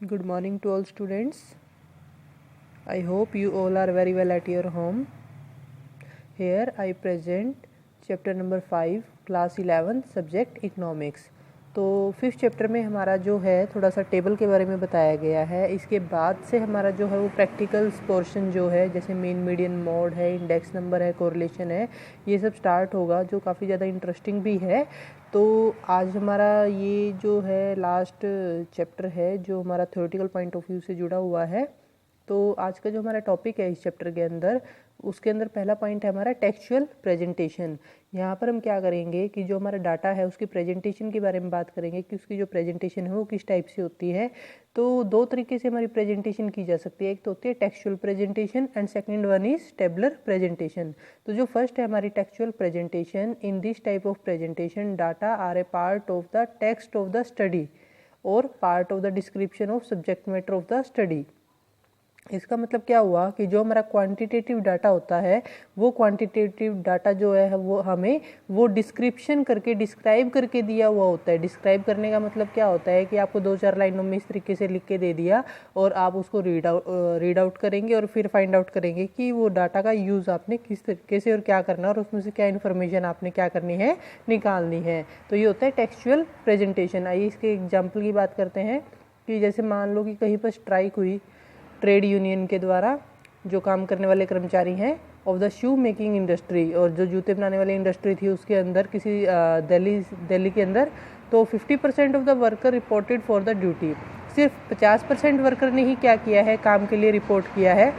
Good morning to all students. I hope you all are very well at your home. Here I present chapter number 5 class 11 subject economics. तो fifth chapter में हमारा जो है थोड़ा सा table के बारे में बताया गया है। इसके बाद से हमारा जो है वो प्रैक्टिकल्स पोर्शन जो है जैसे मीन मीडियन मोड है, इंडेक्स नंबर है, कोरिलेशन है, ये सब स्टार्ट होगा जो काफ़ी ज़्यादा इंटरेस्टिंग भी है। तो आज हमारा ये जो है लास्ट चैप्टर है जो हमारा थ्योरेटिकल पॉइंट ऑफ व्यू से जुड़ा हुआ है। तो आज का जो हमारा टॉपिक है इस चैप्टर के अंदर, उसके अंदर पहला पॉइंट है हमारा टेक्सचुअल प्रेजेंटेशन। यहाँ पर हम क्या करेंगे कि जो हमारा डाटा है उसकी प्रेजेंटेशन के बारे में बात करेंगे कि उसकी जो प्रेजेंटेशन है वो किस टाइप से होती है। तो दो तरीके से हमारी प्रेजेंटेशन की जा सकती है, एक तो होती है textual presentation and second one is tabular presentation. तो जो फर्स्ट है हमारी textual presentation, in this type of presentation data are a part of the text of the study और part of the description of subject matter of the study. इसका मतलब क्या हुआ कि जो हमारा क्वांटिटेटिव डाटा होता है वो क्वांटिटेटिव डाटा जो है वो हमें वो डिस्क्रिप्शन करके डिस्क्राइब करके दिया हुआ होता है। डिस्क्राइब करने का मतलब क्या होता है कि आपको 2-4 लाइनों में इस तरीके से लिख के दे दिया और आप उसको रीड आउट करेंगे और फिर फाइंड आउट करेंगे कि वो डाटा का यूज़ आपने किस तरीके से और क्या करना है और उसमें से क्या इन्फॉर्मेशन आपने क्या करनी है, निकालनी है। तो ये होता है टेक्सचुअल प्रेजेंटेशन। आइए इसके एग्जाम्पल की बात करते हैं कि जैसे मान लो कि कहीं पर स्ट्राइक हुई ट्रेड यूनियन के द्वारा, जो काम करने वाले कर्मचारी हैं of the shoe making industry, और जो जूते बनाने वाली इंडस्ट्री थी उसके अंदर किसी दिल्ली के अंदर, तो 50% of the worker reported for the duty. सिर्फ 50% वर्कर ने ही क्या किया है, काम के लिए रिपोर्ट किया है।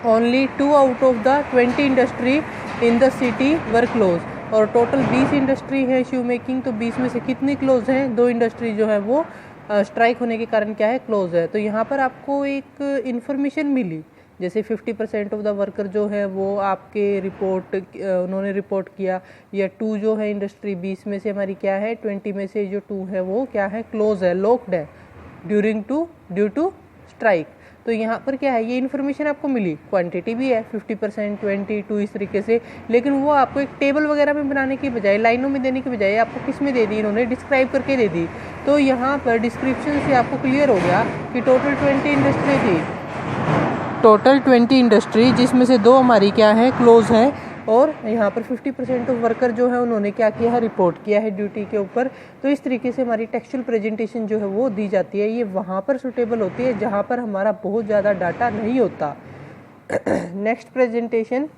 Only 2 out of the 20 industry in the city were close, और टोटल 20 इंडस्ट्री है शू मेकिंग, तो 20 में से कितनी क्लोज हैं, 2 इंडस्ट्री जो है वो स्ट्राइक होने के कारण क्या है, क्लोज है। तो यहाँ पर आपको एक इन्फॉर्मेशन मिली, जैसे 50% ऑफ द वर्कर जो है वो आपके उन्होंने रिपोर्ट किया, या 2 जो है इंडस्ट्री 20 में से हमारी क्या है, 20 में से जो 2 है वो क्या है, क्लोज है, लॉक्ड है ड्यू टू स्ट्राइक। तो यहाँ पर क्या है, ये इन्फॉर्मेशन आपको मिली, क्वांटिटी भी है 50%, 22 इस तरीके से, लेकिन वो आपको एक टेबल वगैरह में बनाने की बजाय, लाइनों में देने की बजाय आपको किस में दे दी, इन्होंने डिस्क्राइब करके दे दी। तो यहाँ पर डिस्क्रिप्शन से आपको क्लियर हो गया कि टोटल 20 इंडस्ट्री थी, टोटल 20 इंडस्ट्री जिसमें से 2 हमारी क्या है, क्लोज है, और यहाँ पर 50% ऑफ वर्कर जो है उन्होंने क्या किया है, रिपोर्ट किया है ड्यूटी के ऊपर। तो इस तरीके से हमारी टेक्सचुअल प्रेजेंटेशन जो है वो दी जाती है। ये वहाँ पर सूटेबल होती है जहाँ पर हमारा बहुत ज़्यादा डाटा नहीं होता। Next presentation,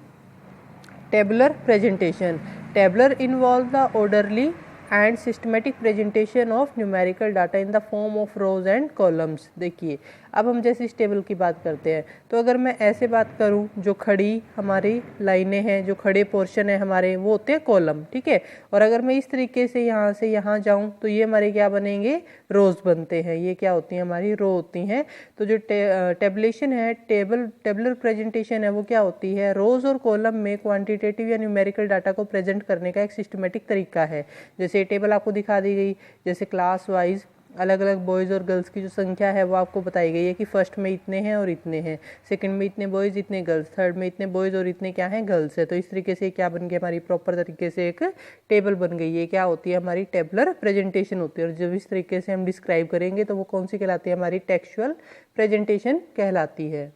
tabular presentation. Tabular involve the orderly and systematic presentation of numerical data in the form of rose and columns. देखिए अब हम जैसे इस टेबल की बात करते हैं, तो अगर मैं ऐसे बात करूं, जो खड़ी हमारी लाइनें हैं, जो खड़े पोर्शन है हमारे, वो होते हैं कॉलम, ठीक है। और अगर मैं इस तरीके से यहाँ से यहाँ जाऊं तो ये हमारे क्या बनेंगे, रोज बनते हैं। ये क्या होती हैं, हमारी रो होती हैं। तो जो टेबलेशन है, टेबलर प्रेजेंटेशन है, वो क्या होती है, रोज और कॉलम में क्वान्टिटेटिव या न्यूमेरिकल डाटा को प्रेजेंट करने का एक सिस्टमेटिक तरीका है। जैसे टेबल आपको दिखा दी गई, जैसे क्लास वाइज अलग अलग बॉयज़ और गर्ल्स की जो संख्या है वो आपको बताई गई है कि फर्स्ट में इतने हैं और इतने हैं, सेकंड में इतने बॉयज़ इतने गर्ल्स, थर्ड में इतने बॉयज़ और इतने क्या हैं, गर्ल्स है। तो इस तरीके से क्या बन गई, हमारी प्रॉपर तरीके से एक टेबल बन गई है। क्या होती है, हमारी टेबलर प्रेजेंटेशन होती है। और जब इस तरीके से हम डिस्क्राइब करेंगे तो वो कौन सी कहलाती है, हमारी टेक्सचुअल प्रेजेंटेशन कहलाती है।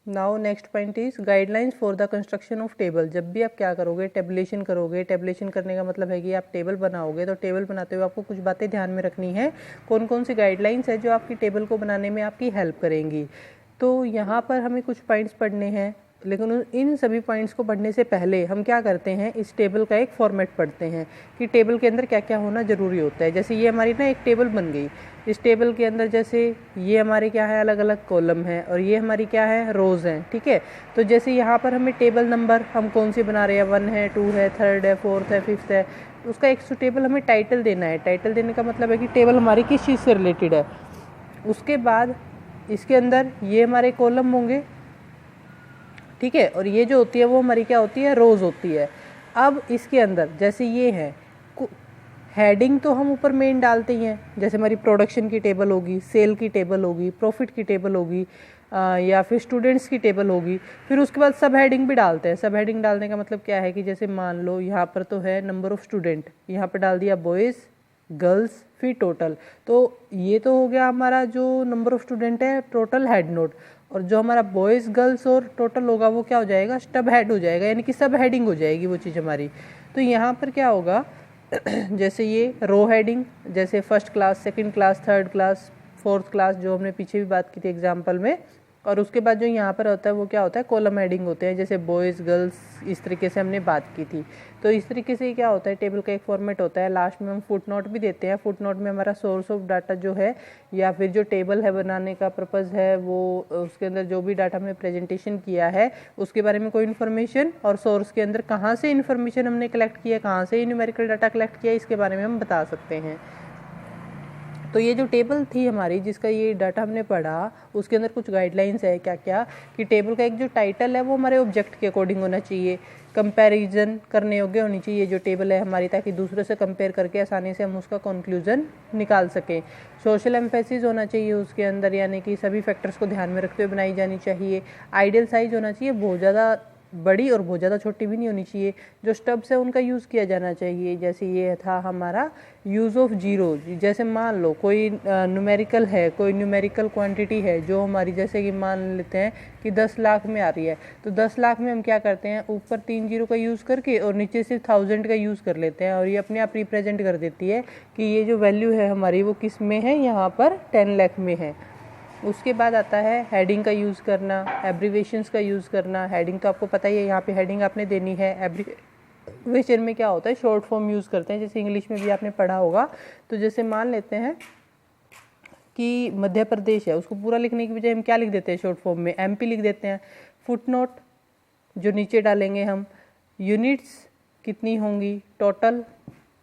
Now next point is guidelines for the construction of table. जब भी आप क्या करोगे, टेबलेशन करोगे, टेबलेशन करने का मतलब है कि आप टेबल बनाओगे, तो टेबल बनाते हुए आपको कुछ बातें ध्यान में रखनी है। कौन कौन सी गाइडलाइंस है जो आपकी टेबल को बनाने में आपकी हेल्प करेंगी। तो यहाँ पर हमें कुछ पॉइंट्स पढ़ने हैं, लेकिन इन सभी पॉइंट्स को पढ़ने से पहले हम क्या करते हैं, इस टेबल का एक फॉर्मेट पढ़ते हैं कि टेबल के अंदर क्या क्या होना ज़रूरी होता है। जैसे ये हमारी ना एक टेबल बन गई, इस टेबल के अंदर जैसे ये हमारे क्या है, अलग अलग कॉलम है, और ये हमारी क्या है, रोज़ हैं, ठीक है। तो जैसे यहाँ पर हमें टेबल नंबर हम कौन सी बना रहे हैं, 1 है, 2 है, 3rd है, 4th है, 5th है, उसका एक सुटेबल हमें टाइटल देना है। टाइटल देने का मतलब है कि टेबल हमारी किस चीज़ से रिलेटेड है। उसके बाद इसके अंदर ये हमारे कॉलम होंगे, ठीक है, और ये जो होती है वो हमारी क्या होती है, रोज़ होती है। अब इसके अंदर जैसे ये है, हेडिंग तो हम ऊपर मेन डालते ही हैं, जैसे हमारी प्रोडक्शन की टेबल होगी, सेल की टेबल होगी, प्रॉफिट की टेबल होगी, या फिर स्टूडेंट्स की टेबल होगी। फिर उसके बाद सब हेडिंग भी डालते हैं। सब हेडिंग डालने का मतलब क्या है कि जैसे मान लो यहाँ पर तो है नंबर ऑफ स्टूडेंट, यहाँ पर डाल दिया बॉयज़, गर्ल्स, फिर टोटल। तो ये तो हो गया हमारा जो नंबर ऑफ स्टूडेंट है टोटल हेड नोट, और जो हमारा बॉयज़ गर्ल्स और टोटल होगा वो क्या हो जाएगा, स्टब हेड हो जाएगा, यानी कि सब हेडिंग हो जाएगी वो चीज़ हमारी। तो यहाँ पर क्या होगा जैसे ये रो हेडिंग, जैसे first class, second class, third class, fourth class, जो हमने पीछे भी बात की थी एग्जाम्पल में। और उसके बाद जो यहाँ पर होता है वो क्या होता है, कॉलम हेडिंग होते हैं, जैसे बॉयज़ गर्ल्स, इस तरीके से हमने बात की थी। तो इस तरीके से क्या होता है, टेबल का एक फॉर्मेट होता है। लास्ट में हम फुट नोट भी देते हैं। फुट नोट में हमारा सोर्स ऑफ डाटा जो है या फिर जो टेबल है बनाने का पर्पज़ है, वो उसके अंदर जो भी डाटा हमने प्रेजेंटेशन किया है उसके बारे में कोई इन्फॉर्मेशन, और सोर्स के अंदर कहाँ से इन्फॉर्मेशन हमने कलेक्ट किया, कहाँ से न्यूमेरिकल डाटा कलेक्ट किया, इसके बारे में हम बता सकते हैं। तो ये जो टेबल थी हमारी, जिसका ये डाटा हमने पढ़ा, उसके अंदर कुछ गाइडलाइंस है क्या क्या, कि टेबल का एक जो टाइटल है वो हमारे ऑब्जेक्ट के अकॉर्डिंग होना चाहिए, कंपैरिजन करने योग्य होनी चाहिए जो टेबल है हमारी, ताकि दूसरे से कंपेयर करके आसानी से हम उसका कंक्लूजन निकाल सकें। सोशल एम्फेसिस होना चाहिए उसके अंदर, यानी कि सभी फैक्टर्स को ध्यान में रखते हुए बनाई जानी चाहिए। आइडियल साइज होना चाहिए, बहुत ज़्यादा बड़ी और बहुत ज़्यादा छोटी भी नहीं होनी चाहिए। जो स्टब्स है उनका यूज़ किया जाना चाहिए, जैसे ये था हमारा यूज़ ऑफ जीरो। जैसे मान लो कोई न्यूमेरिकल है, कोई न्यूमेरिकल क्वांटिटी है जो हमारी, जैसे कि मान लेते हैं कि 10 लाख में आ रही है, तो 10 लाख में हम क्या करते हैं, ऊपर 3 जीरो का यूज़ करके और नीचे सिर्फ 1000 का यूज़ कर लेते हैं, और ये अपने आप रिप्रेजेंट कर देती है कि ये जो वैल्यू है हमारी वो किस में है, यहाँ पर 10 लाख में है। उसके बाद आता है हेडिंग का यूज़ करना, एब्रीवेशंस का यूज़ करना। हेडिंग तो आपको पता ही है, यहाँ पे हेडिंग आपने देनी है। एब्रीवेशन में क्या होता है, शॉर्ट फॉर्म यूज़ करते हैं, जैसे इंग्लिश में भी आपने पढ़ा होगा। तो जैसे मान लेते हैं कि मध्य प्रदेश है, उसको पूरा लिखने की बजाय हम क्या लिख देते हैं शॉर्ट फॉर्म में, MP लिख देते हैं। फुट नोट जो नीचे डालेंगे हम, यूनिट्स कितनी होंगी, टोटल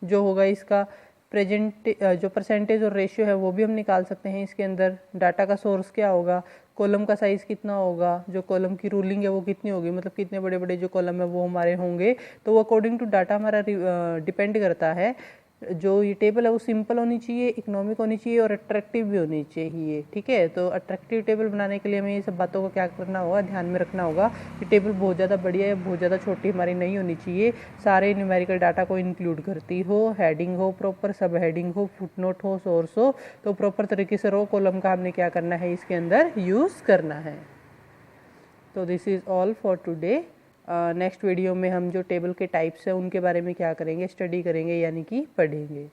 जो होगा इसका, जो परसेंटेज और रेशियो है वो भी हम निकाल सकते हैं इसके अंदर। डाटा का सोर्स क्या होगा, कॉलम का साइज़ कितना होगा, जो कॉलम की रूलिंग है वो कितनी होगी, मतलब कितने बड़े बड़े जो कॉलम है वो हमारे होंगे। तो वो अकॉर्डिंग टू डाटा हमारा डिपेंड करता है। जो ये टेबल है वो सिंपल होनी चाहिए, इकोनॉमिक होनी चाहिए और अट्रैक्टिव भी होनी चाहिए। ठीक है, तो अट्रैक्टिव टेबल बनाने के लिए हमें ये सब बातों को क्या करना होगा, ध्यान में रखना होगा कि टेबल बहुत ज़्यादा बढ़िया या बहुत ज़्यादा छोटी हमारी नहीं होनी चाहिए, सारे न्यूमेरिकल डाटा को इंक्लूड करती हो, हेडिंग हो प्रॉपर, सब हेडिंग हो, फुटनोट हो, सोर्स हो, तो प्रॉपर तरीके से रो कॉलम का हमने क्या करना है इसके अंदर यूज़ करना है। तो this is all for today. Next video में हम जो टेबल के टाइप्स हैं उनके बारे में क्या करेंगे, स्टडी करेंगे, यानी कि पढ़ेंगे।